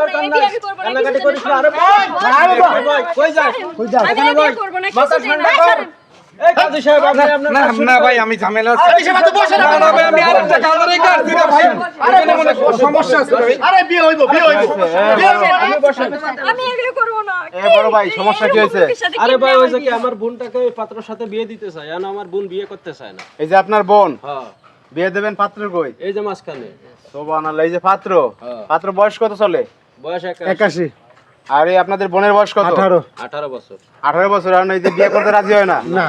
দরকার নাই কান্নাকাটি করিস না আরে ভাই কই যায় এখানে ভাই মাথা ঠান্ডা কর এই কাজী সাহেব আপনি আপনার না ভাই আমি ঝামেলা আছে কাজী সাহেব তো বসে না ভাই আমি আরেকটা কাজের কাজ দিই ভাই আরে মনে সমস্যা আছে ভাই আরে বিয়ে হইব আপনি বসেন আমি এগুলো করব না এ বড় ভাই সমস্যা কি হয়েছে আরে ভাই ওই যে কি আমার বোনটাকে ওই পাত্রের সাথে বিয়ে দিতে চায় আর আমার বোন বিয়ে করতে চায় না এই যে আপনার বোন হ্যাঁ বিয়ে দেবেন পাত্র কই এই যে মাঝখানে সুবহানাল্লাহ এই যে পাত্র হ্যাঁ। পাত্র বয়স কত চলে বয়স 81 আর এই আপনাদের বোনের বয়স কত 18 বছর 18 বছর আর এই যে বিয়ে করতে রাজি হয় না না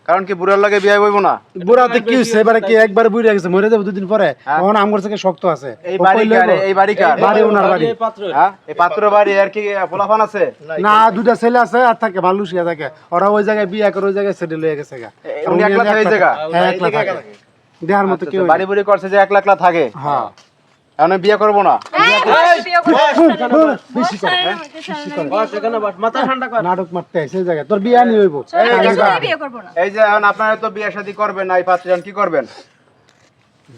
কারণ কি বুড়ার লাগে বিয়ে হইব না বুড়াতে কি হইছে এবারে কি একবার বুড়ি গেছে মরে যাবে দুদিন পরে এখন আমগর থেকে শক্ত আছে এই বাড়ি কার এই বাড়ি কার বাড়ি ওনার বাড়ি এই পাত্র হ্যাঁ এই পাত্র বাড়ি আর কি পোলাপান আছে না দুইটা ছেলে আছে আর থাকে ভালুসিয়া থাকে ওরা ওই জায়গায় বিয়ে করে ওই জায়গায় সেটেল হয়ে গেছে গা উনি একলা থাকে এই জায়গা হ্যাঁ একলা থাকে দেহার মতো কেউ বাড়ি বুড়ি করছে যে একলা একলা থাকে হ্যাঁ এখন বিয়ে করব না বেশি করে বস এখানে বস মাথা ঠান্ডা কর নাটক মারতে আছে এই জায়গায় তোর বিয়ে নি হইব বিয়ে করব না এই যে এখন আপনারা তো বিয়ে শাদী করবেন না এই পাত্রজন কি করবেন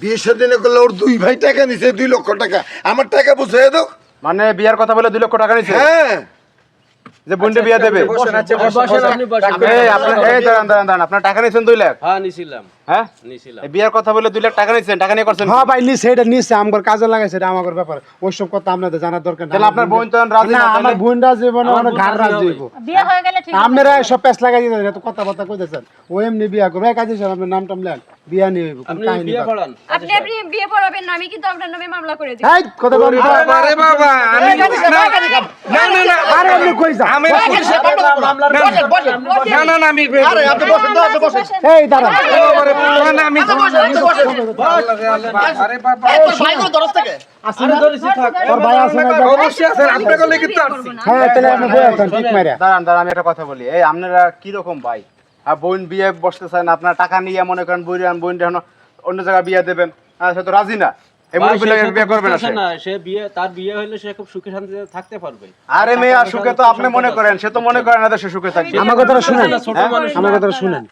বিয়ে শাদী করলে ওর দুই ভাই টাকা নিছে 2 লক্ষ টাকা আমার টাকা বুঝাই দাও মানে বিয়ার কথা বলে 2 লক্ষ টাকা নিছে হ্যাঁ যে বোনটা বিয়ে দেবে বসেন আপনি বসেন এই আপনার এই দাঁড়ান আপনার টাকা নিছেন 2 লাখ হ্যাঁ নিছিলাম হ্যাঁ এই বিয়ার কথা বলে 2 লাখ টাকা নিছেন টাকা নিয়ে করছেন হ্যাঁ ভাই নিছে এটা নিছে আমগর কাজে লাগাইছে এটা আমাগর ব্যাপার ওইসব কথা আপনাদের জানার দরকার তাহলে আপনার বোন তো রাজি না না আমার বোনটা জীবনে অনেক ঘাড় রাজ হইব বিয়ে হয়ে গেলে ঠিক আপনারা সব পেছ লাগাই দিতেছেন এত কথা বার্তা কইতেছেন ও এমনি বিয়া করবে কাজে স্যার আপনার নাম টাম লেন বিয়া নিয়ে হইব কোন আপনি কাহিনী বিয়ে পড়ান আপনি বিয়ে পড়াবেন না আমি কিন্তু আপনার নামে মামলা করে দিই এই কথা বলি আরে বাবা আমি না আরে আপনি কই যা আমি না আমি আরে আপনি বসেন তো আপনি বসেন এই দাঁড়া আমি আরে বাবা ভাই করে দরজ থেকে আরে ধরেছি থাক তোর ভাই আছে না অবশ্যই আছে আপনাকে লেগে তো আসছি হ্যাঁ তাহলে আপনি বই আছেন ঠিক মারিয়া দাঁড়ান আমি একটা কথা বলি এই আপনারা কি রকম ভাই আর বোন বিয়ে বসতে চান আপনারা টাকা নিয়ে মনে করেন বোন এখন অন্য জায়গায় বিয়ে দেবেন সে তো রাজি না এমন বিয়ে করবে না সে বিয়ে তার বিয়ে হইলে সে খুব সুখে শান্তিতে থাকতে পারবে আরে মেয়ে আর সুখে তো আপনি মনে করেন সে তো মনে করেন না সে সুখে থাকবে আমার কথাটা শুনেন ছোট মানুষ আমার কথাটা শুনেন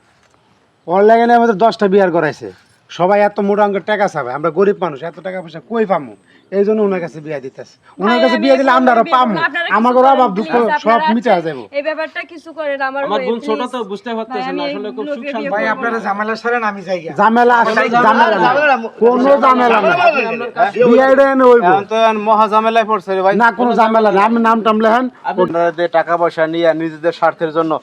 অনলাইনে আমাদের 10টা বিয়ার করাইছে সবাই এত মোটা অঙ্কের টাকা চাবে আমরা গরিব মানুষ এত টাকা পয়সা কই পামু এই জন্য ওনার কাছে বিয়া দিতেছে ওনার কাছে বিয়া দিলে আমরা আরো পামু আমাদের অভাব দুঃখ সব মিটে যাবো এই ব্যাপারটা কিছু করে না আমার বোন ছোট তো বুঝতে পারতেছে না আসলে খুব সুখ শান্তি ভাই আপনারা ঝামেলা ছাড়েন আমি যাই ঝামেলা আসে ঝামেলা না কোনো ঝামেলা না বিয়াটা এনে হইব এখন তো মহা ঝামেলায় পড়ছে রে ভাই না কোনো ঝামেলা না আপনি নাম টাম লেখেন আপনারা যে টাকা পয়সা নিয়ে নিজেদের স্বার্থের জন্য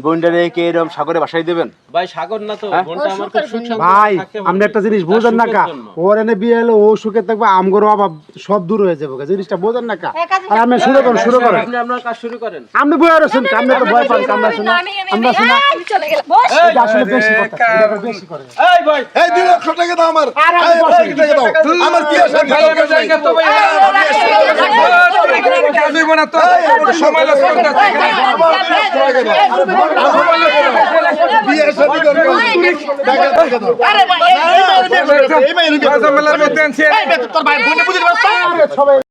বোনটারে কি এরকম সাগরে বাসাই দিবেন ভাই সাগর না তো বোনটা আমার খুব সুখ শান্তি ভাই আপনি একটা জিনিস বুঝেন না কা ওর এনে বিয়ে হলো ও সুখে থাকবে আমগর অভাব সব দূর হয়ে যাবে জিনিসটা বুঝেন না কা আর আপনি শুরু করেন আপনি আপনার কাজ শুরু করেন আপনি বই আর শুন আপনি তো ভয় পান আমরা শুনে আমরা শুনে চলে গেলাম বস এটা আসলে বেশি কথা এটা বেশি করে এই ভাই এই 2 লক্ষ টাকা দাও আমার এই টাকা দাও আমার বিয়ে শাদী ভাই আমার জায়গা তো ভাই আমি মনে তো সময় লাগবে বিয়ে শাদী করব টাকা দাও আরে ভাই এই মাইরে ঝামেলার মধ্যে আনছি তোর ভাই বোন বুঝতে পারছ সবাই